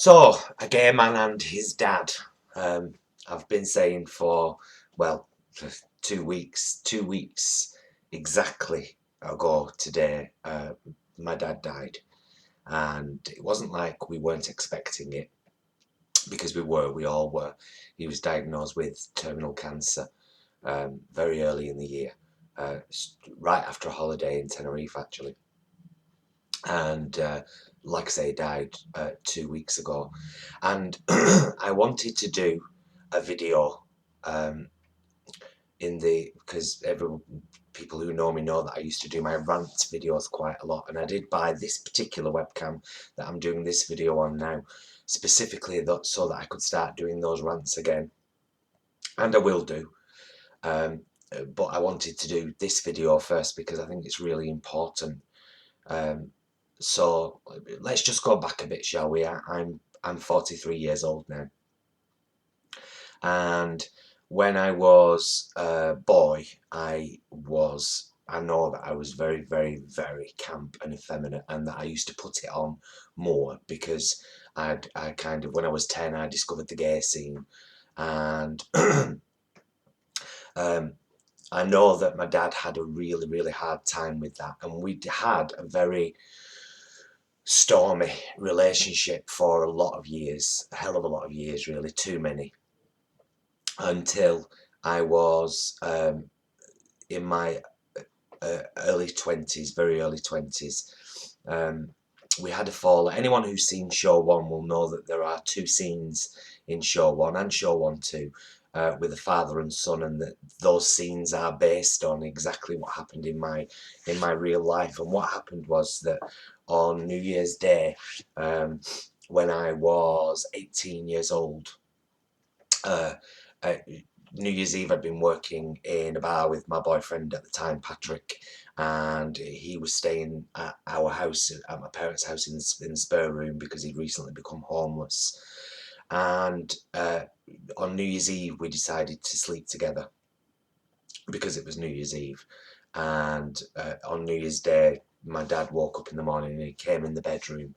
So, a gay man and his dad. I've been saying for, well, for 2 weeks exactly ago today, my dad died. And it wasn't like we weren't expecting it, because we all were. He was diagnosed with terminal cancer very early in the year, right after a holiday in Tenerife, actually. And like I say, died 2 weeks ago. And I wanted to do a video um, because people who know me know that I used to do my rant videos quite a lot, and I did buy this particular webcam that I'm doing this video on now, specifically so that I could start doing those rants again, and I will do. Um, but I wanted to do this video first because I think it's really important. Um, so let's just go back a bit, shall we? I'm 43 years old now, and when I was a boy, I know that I was very, very, very camp and effeminate, and that I used to put it on more because I kind of, when I was 10, I discovered the gay scene, and um, I know that my dad had a really, really hard time with that, and we had a very stormy relationship for a lot of years, a hell of a lot of years, really, too many, until I was in my early 20s, very early 20s. We had a fall. Anyone who's seen Show 1 will know that there are two scenes in Show 1 and Show 1 too, with a father and son, and that those scenes are based on exactly what happened in my real life. And what happened was that on New Year's Day, when I was 18 years old, uh, uh, New Year's Eve, I'd been working in a bar with my boyfriend at the time, Patrick, and he was staying at our house, at my parents' house in the spare room, because he'd recently become homeless. And on New Year's Eve, we decided to sleep together because it was New Year's Eve. And on New Year's Day, my dad woke up in the morning and he came in the bedroom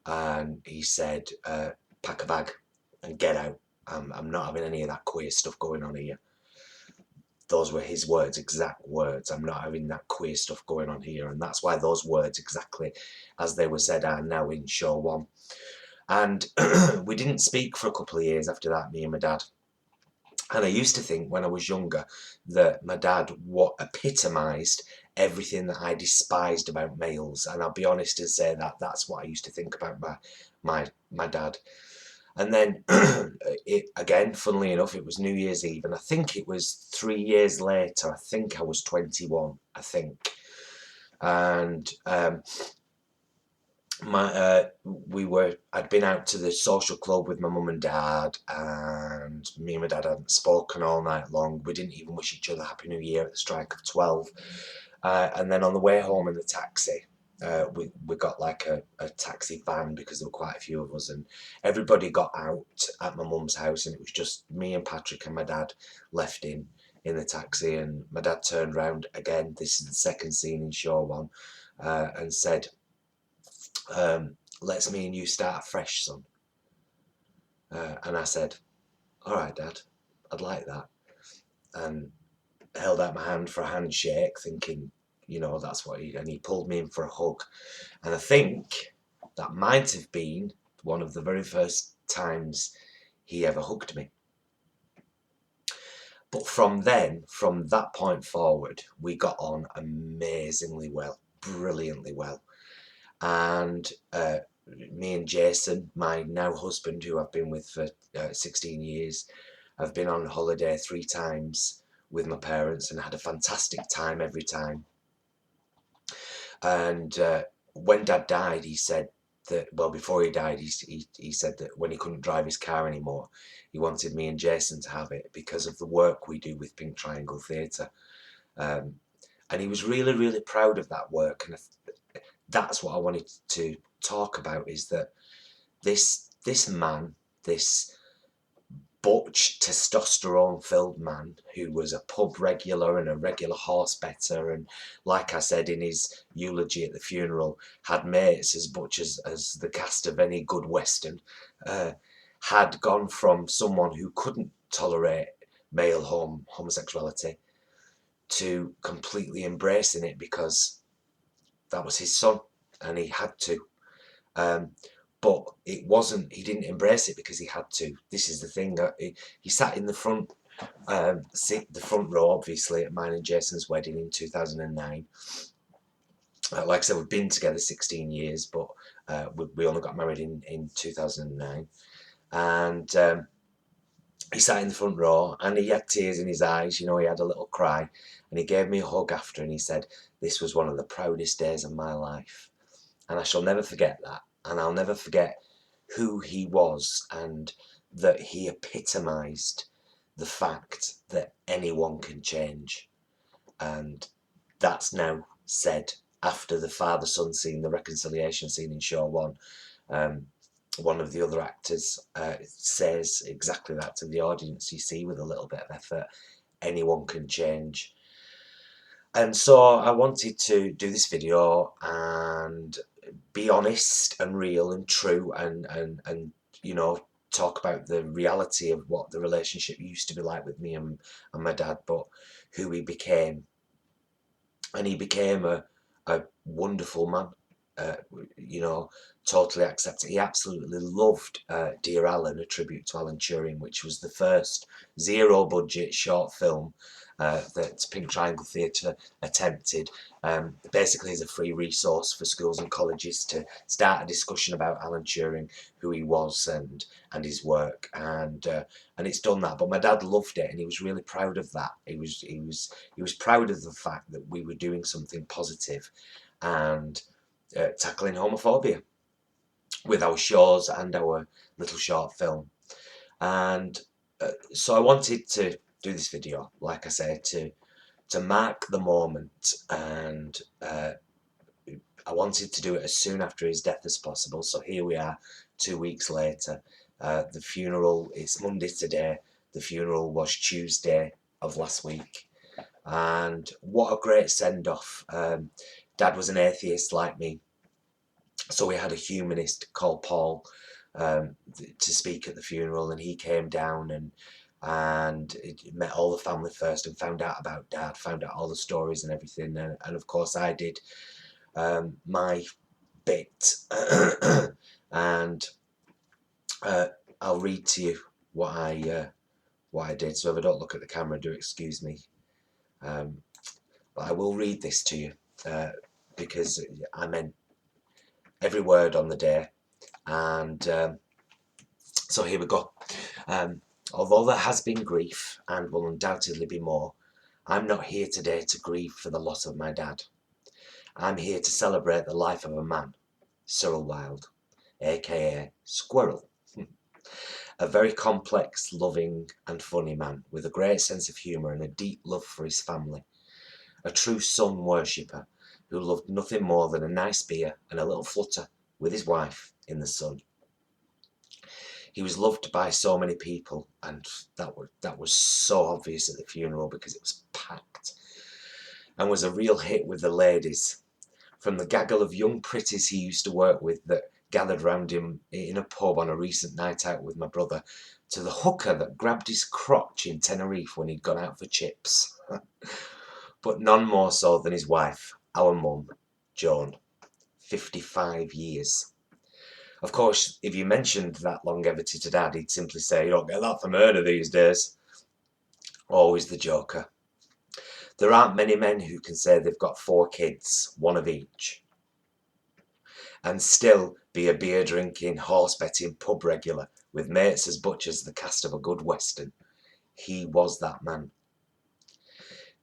and he said, pack a bag and get out. I'm not having any of that queer stuff going on here. Those were his words, exact words. I'm not having that queer stuff going on here. And that's why those words, exactly as they were said, are now in Show 1. And we didn't speak for a couple of years after that, me and my dad. And I used to think when I was younger that my dad epitomised everything that I despised about males. And I'll be honest and say that that's what I used to think about my dad. And then, again, funnily enough, it was New Year's Eve, and I think it was 3 years later. I think I was 21, I think. And I'd been out to the social club with my mum and dad, and me and my dad hadn't spoken all night long. We didn't even wish each other Happy New Year at the strike of 12. And then on the way home in the taxi, we got like a taxi van, because there were quite a few of us, and everybody got out at my mum's house, and it was just me and Patrick and my dad left in the taxi. And my dad turned round again, this is the second scene in Show 1, and said, let's me and you start fresh, son. And I said, all right, Dad, I'd like that. And held out my hand for a handshake, thinking, that's what and he pulled me in for a hug. And I think that might have been one of the very first times he ever hugged me. But from that point forward, we got on amazingly well, brilliantly well. And me and Jason, my now husband, who I've been with for 16 years, I've been on holiday 3 times with my parents and had a fantastic time every time. And when Dad died, he said that, well, before he died, he said that when he couldn't drive his car anymore, he wanted me and Jason to have it because of the work we do with Pink Triangle Theatre. And he was really, really proud of that work. And that's what I wanted to talk about, is that this man, this butch, testosterone-filled man who was a pub regular and a regular horse better, and like I said in his eulogy at the funeral, had mates as butch as the cast of any good western, had gone from someone who couldn't tolerate male homosexuality to completely embracing it because that was his son and he had to. But it wasn't, he didn't embrace it because he had to. This is the thing, he sat in the front row, obviously, at mine and Jason's wedding in 2009. Like I said, we've been together 16 years, but we only got married in 2009. And he sat in the front row and he had tears in his eyes, you know, he had a little cry. And he gave me a hug after and he said, "This was one of the proudest days of my life." And I shall never forget that. And I'll never forget who he was and that he epitomised the fact that anyone can change. And that's now said after the father-son scene, the reconciliation scene in Show 1. One of the other actors says exactly that to the audience. You see, with a little bit of effort, anyone can change. And so I wanted to do this video and be honest and real and true and you know, talk about the reality of what the relationship used to be like with me and my dad, but who he became. And he became a wonderful man, you know, totally accepted. He absolutely loved Dear Alan, a tribute to Alan Turing, which was the first zero-budget short film that Pink Triangle Theatre attempted. Basically as a free resource for schools and colleges to start a discussion about Alan Turing, who he was and his work, and it's done that. But my dad loved it and he was really proud of that. He was proud of the fact that we were doing something positive and tackling homophobia with our shows and our little short film. And so I wanted to do this video, like I say, to mark the moment, and I wanted to do it as soon after his death as possible. So here we are, 2 weeks later. The funeral is Monday today. The funeral was Tuesday of last week. And what a great send-off. Dad was an atheist like me, so we had a humanist called Paul to speak at the funeral, and he came down and met all the family first and found out about Dad, found out all the stories and everything, and of course I did my bit. And I'll read to you what I did. So if I don't look at the camera, do excuse me. But I will read this to you because I meant every word on the day. And so here we go. Although there has been grief, and will undoubtedly be more, I'm not here today to grieve for the loss of my dad. I'm here to celebrate the life of a man, Cyril Wilde, aka Squirrel. A very complex, loving and funny man with a great sense of humour and a deep love for his family. A true sun worshipper who loved nothing more than a nice beer and a little flutter with his wife in the sun. He was loved by so many people, and that was so obvious at the funeral because it was packed, and was a real hit with the ladies. From the gaggle of young pretties he used to work with that gathered round him in a pub on a recent night out with my brother, to the hooker that grabbed his crotch in Tenerife when he'd gone out for chips. But none more so than his wife, our mum, Joan. 55 years. Of course, if you mentioned that longevity to Dad, he'd simply say, "You don't get that for murder these days." Always the joker. There aren't many men who can say they've got 4 kids, one of each, and still be a beer-drinking, horse-betting pub regular with mates as butch as the cast of a good western. He was that man.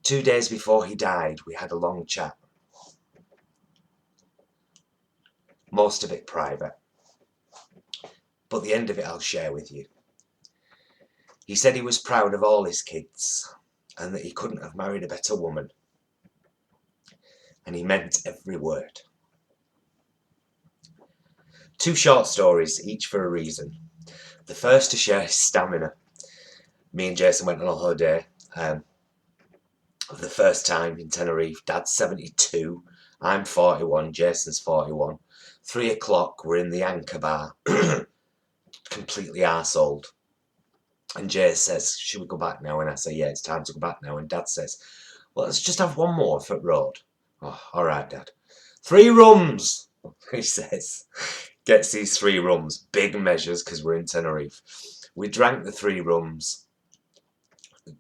2 days before he died, we had a long chat. Most of it private, but the end of it I'll share with you. He said he was proud of all his kids and that he couldn't have married a better woman. And he meant every word. 2 short stories, each for a reason. The first to share his stamina. Me and Jason went on a holiday for the first time in Tenerife. Dad's 72, I'm 41, Jason's 41. 3 o'clock, we're in the Anchor Bar, completely arseholed. And Jay says, should we go back now? And I say, yeah, it's time to go back now. And Dad says, well, let's just have one more Foot Road. Oh, all right, Dad. 3 rums, he says. Gets these 3 rums, big measures because we're in Tenerife. We drank the 3 rums,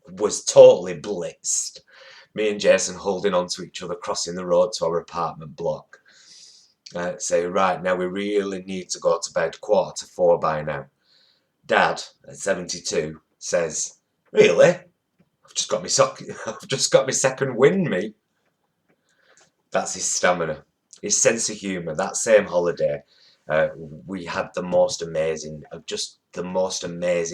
was totally blitzed. Me and Jason holding on to each other, crossing the road to our apartment block. Say, right, now we really need to go to bed, 3:45 by now. Dad, at 72, says, really? I've just got my second wind, me. That's his stamina, his sense of humour. That same holiday, we had the most amazing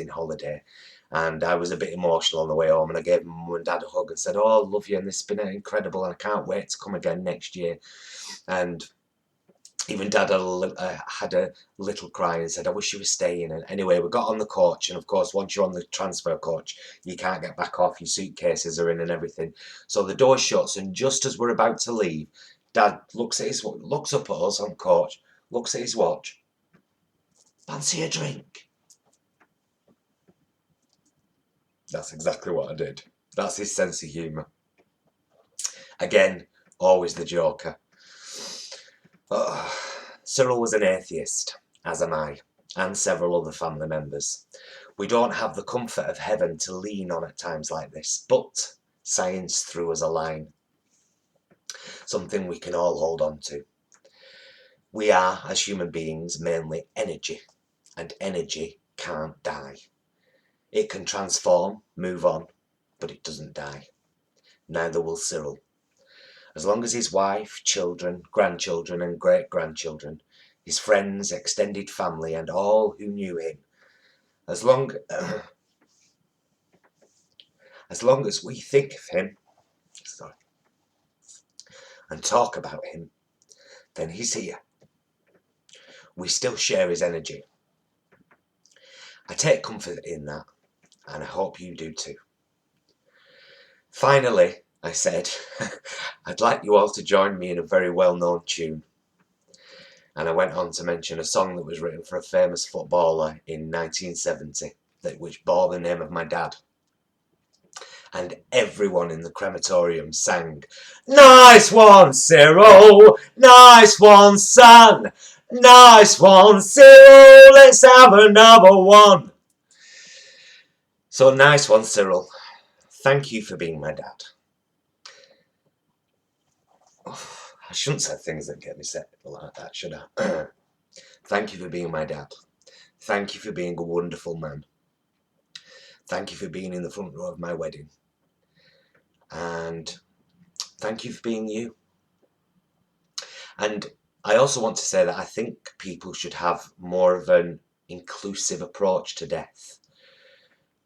holiday. And I was a bit emotional on the way home, and I gave Mum and Dad a hug and said, oh, I love you, and this has been incredible, and I can't wait to come again next year. And even Dad had a little cry and said, I wish you were staying. And anyway, we got on the coach, and of course, once you're on the transfer coach, you can't get back off. Your suitcases are in and everything. So the door shuts, and just as we're about to leave, Dad looks up at us on coach, looks at his watch. Fancy a drink? That's exactly what I did. That's his sense of humour. Again, always the joker. Cyril was an atheist, as am I, and several other family members. We don't have the comfort of heaven to lean on at times like this, but science threw us a line. Something we can all hold on to. We are, as human beings, mainly energy, and energy can't die. It can transform, move on, but it doesn't die. Neither will Cyril. As long as his wife, children, grandchildren and great-grandchildren, his friends, extended family and all who knew him, as long as we think of him and talk about him, then he's here. We still share his energy. I take comfort in that, and I hope you do too. Finally, I said, I'd like you all to join me in a very well-known tune. And I went on to mention a song that was written for a famous footballer in 1970, which bore the name of my dad. And everyone in the crematorium sang, nice one, Cyril! Nice one, son! Nice one, Cyril! Let's have another one! So nice one, Cyril. Thank you for being my dad. Oh, I shouldn't say things that get me set like that, should I? Thank you for being my dad. Thank you for being a wonderful man. Thank you for being in the front row of my wedding. And thank you for being you. And I also want to say that I think people should have more of an inclusive approach to death.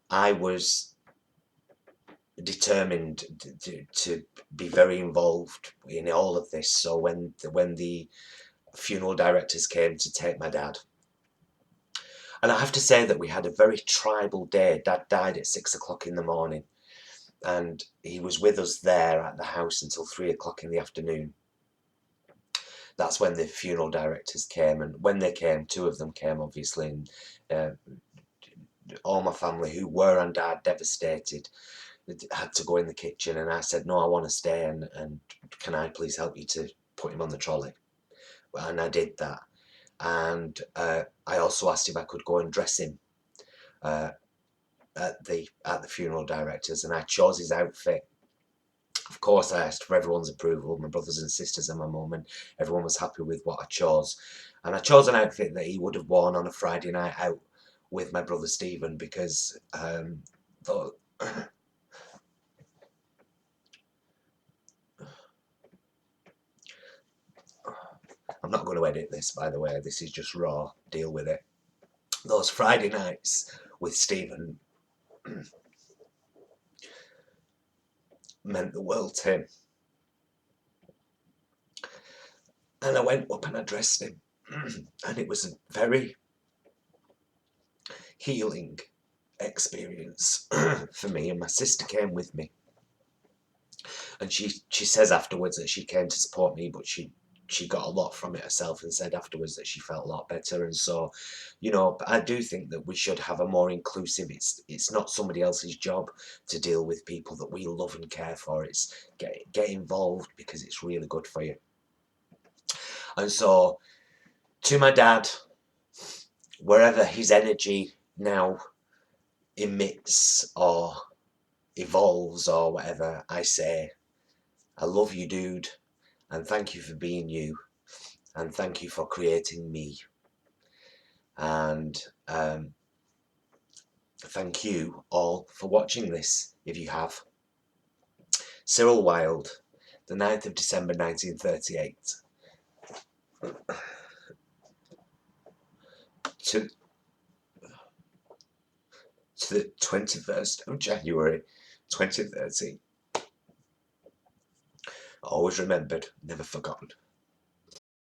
I was determined to be very involved in all of this. So when the funeral directors came to take my dad, and I have to say that we had a very tribal day. Dad died at 6 o'clock in the morning, and he was with us there at the house until 3 o'clock in the afternoon. That's when the funeral directors came, and when they came, 2 of them came obviously, and all my family who were and are devastated had to go in the kitchen, and I said, no, I want to stay, and can I please help you to put him on the trolley? And I did that, and I also asked if I could go and dress him at the funeral directors, and I chose his outfit. Of course, I asked for everyone's approval, my brothers and sisters and my mum, and everyone was happy with what I chose. And I chose an outfit that he would have worn on a Friday night out with my brother Stephen, because though I'm not going to edit this, by the way, this is just raw, deal with it. Those Friday nights with Stephen meant the world to him. And I went up and I dressed him, and it was a very healing experience for me, and my sister came with me. And she says afterwards that she came to support me, but she got a lot from it herself, and said afterwards that she felt a lot better. And so, you know, I do think that we should have a more inclusive. It's not somebody else's job to deal with people that we love and care for. It's get involved, because it's really good for you. And so, to my dad, wherever his energy now emits or evolves or whatever, I say, I love you, dude, and thank you for being you, and thank you for creating me. And thank you all for watching this, if you have. Cyril Wilde, the 9th of December 1938 to the 21st of January 2013. Always remembered, never forgotten.